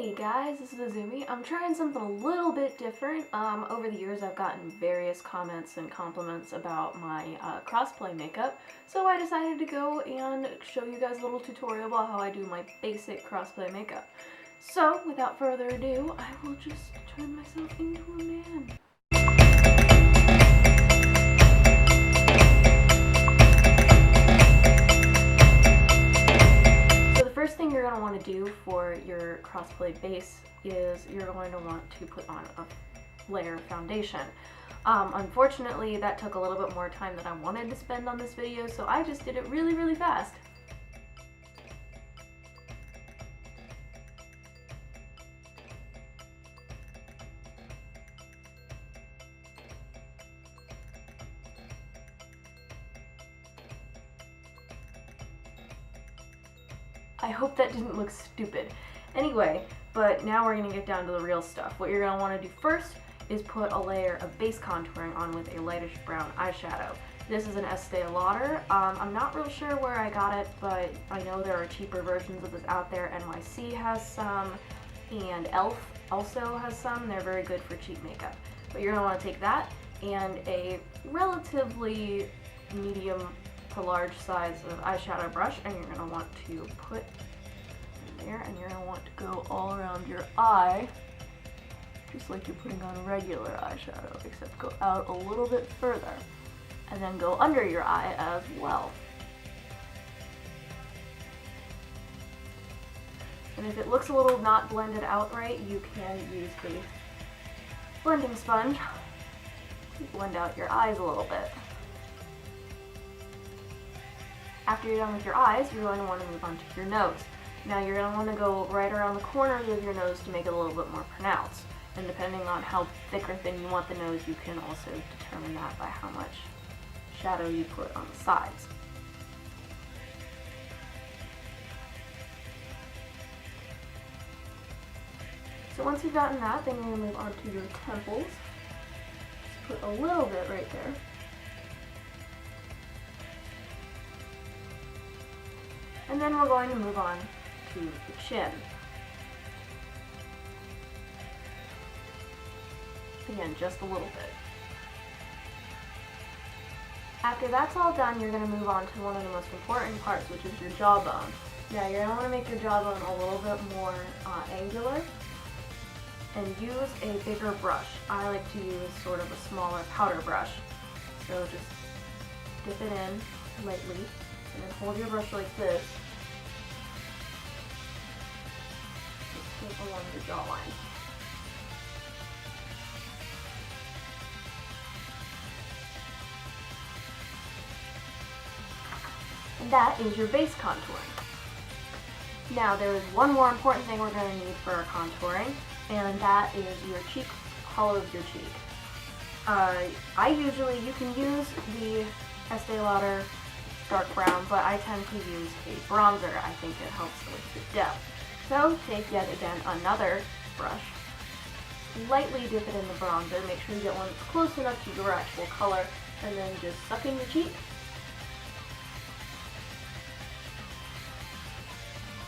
Hey guys, this is Azumi. I'm trying something a little bit different. Over the years I've gotten various comments and compliments about my crossplay makeup, so I decided to go and show you guys a little tutorial about how I do my basic crossplay makeup. So, without further ado, I will just turn myself into a man. First thing you're going to want to do for your crossplay base is you're going to want to put on a layer of foundation. Unfortunately, that took a little bit more time than I wanted to spend on this video, so I just did it really fast. I hope that didn't look stupid. Anyway, but now we're going to get down to the real stuff. What you're going to want to do first is put a layer of base contouring on with a lightish brown eyeshadow. This is an Estee Lauder. I'm not real sure where I got it, but I know there are cheaper versions of this out there. NYC has some, and e.l.f. also has some. They're very good for cheap makeup. But you're going to want to take that and a relatively medium to large size of eyeshadow brush, and you're going to want to put in there, and you're going to want to go all around your eye, just like you're putting on regular eyeshadow, except go out a little bit further, and then go under your eye as well. And if it looks a little not blended out right, you can use the blending sponge to blend out your eyes a little bit. After you're done with your eyes, you're going to want to move on to your nose. Now you're going to want to go right around the corners of your nose to make it a little bit more pronounced. And depending on how thick or thin you want the nose, you can also determine that by how much shadow you put on the sides. So once you've gotten that, then you're going to move on to your temples. Just put a little bit right there. And then we're going to move on to the chin. Again, just a little bit. After that's all done, you're going to move on to one of the most important parts, which is your jawbone. Now you're going to want to make your jawbone a little bit more angular, and use a bigger brush. I like to use sort of a smaller powder brush. So just dip it in lightly, and then hold your brush like this, along your jawline. And that is your base contouring. Now there is one more important thing we're going to need for our contouring, and that is your cheek, hollow of your cheek. You can use the Estee Lauder dark brown, but I tend to use a bronzer. I think it helps with the depth. So take yet again another brush, lightly dip it in the bronzer, make sure you get one that's close enough to your actual color, and then just suck in your cheek.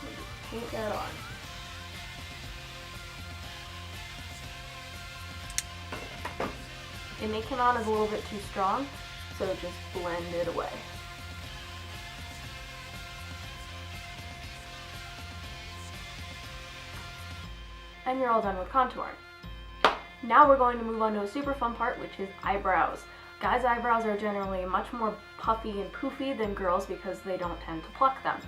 And just paint that on. It may come on as a little bit too strong, so just blend it away. And you're all done with contouring. Now we're going to move on to a super fun part, which is eyebrows. Guys' eyebrows are generally much more puffy and poofy than girls because they don't tend to pluck them.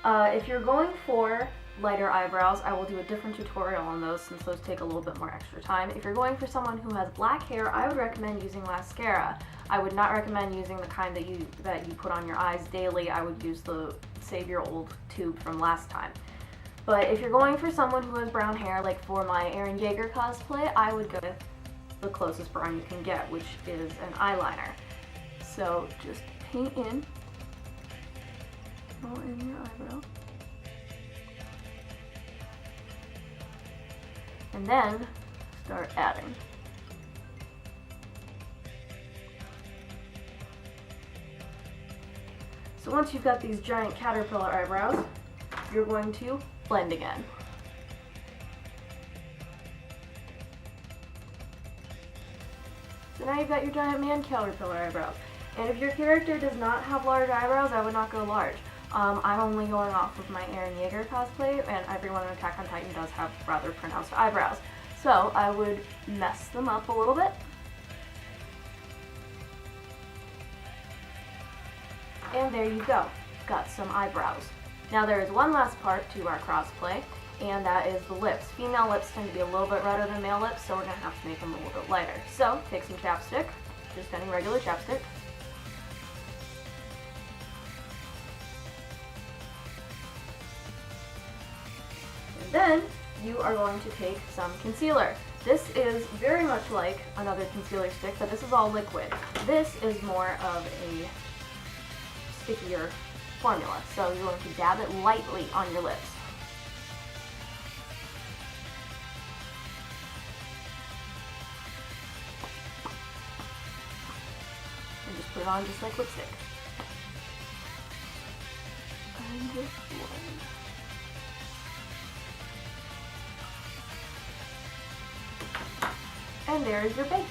If you're going for lighter eyebrows, I will do a different tutorial on those since those take a little bit more extra time. If you're going for someone who has black hair, I would recommend using mascara. I would not recommend using the kind that you put on your eyes daily. I would use the Save Your Old tube from last time. But if you're going for someone who has brown hair, like for my Eren Yeager cosplay, I would go with the closest brown you can get, which is an eyeliner. So just paint in all in your eyebrow. And then start adding. So once you've got these giant caterpillar eyebrows, you're going to blend again. now you've got your giant man caterpillar eyebrows. And if your character does not have large eyebrows, I would not go large. I'm only going off of my Eren Yeager cosplay, and everyone in Attack on Titan does have rather pronounced eyebrows. So I would mess them up a little bit. And there you go, got some eyebrows. Now there is one last part to our crossplay, and that is the lips. Female lips tend to be a little bit redder than male lips, so we're going to have to make them a little bit lighter. So take some chapstick, just any regular chapstick. And then you are going to take some concealer. This is very much like another concealer stick, but this is all liquid. This is more of a stickier formula, so you're going to dab it lightly on your lips. And just put it on just like lipstick. And just blend. And there is your base.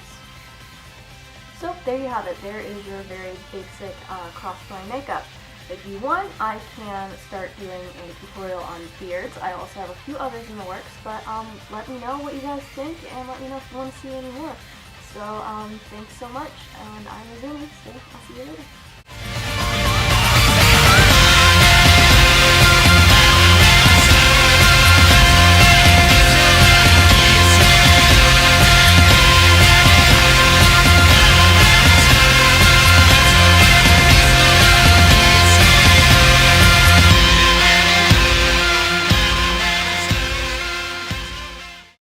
So there you have it. There is your very basic crossplay makeup. If you want, I can start doing a tutorial on beards. I also have a few others in the works, but let me know what you guys think, and let me know if you want to see any more. So thanks so much, and I'm Azumi, so I'll see you later.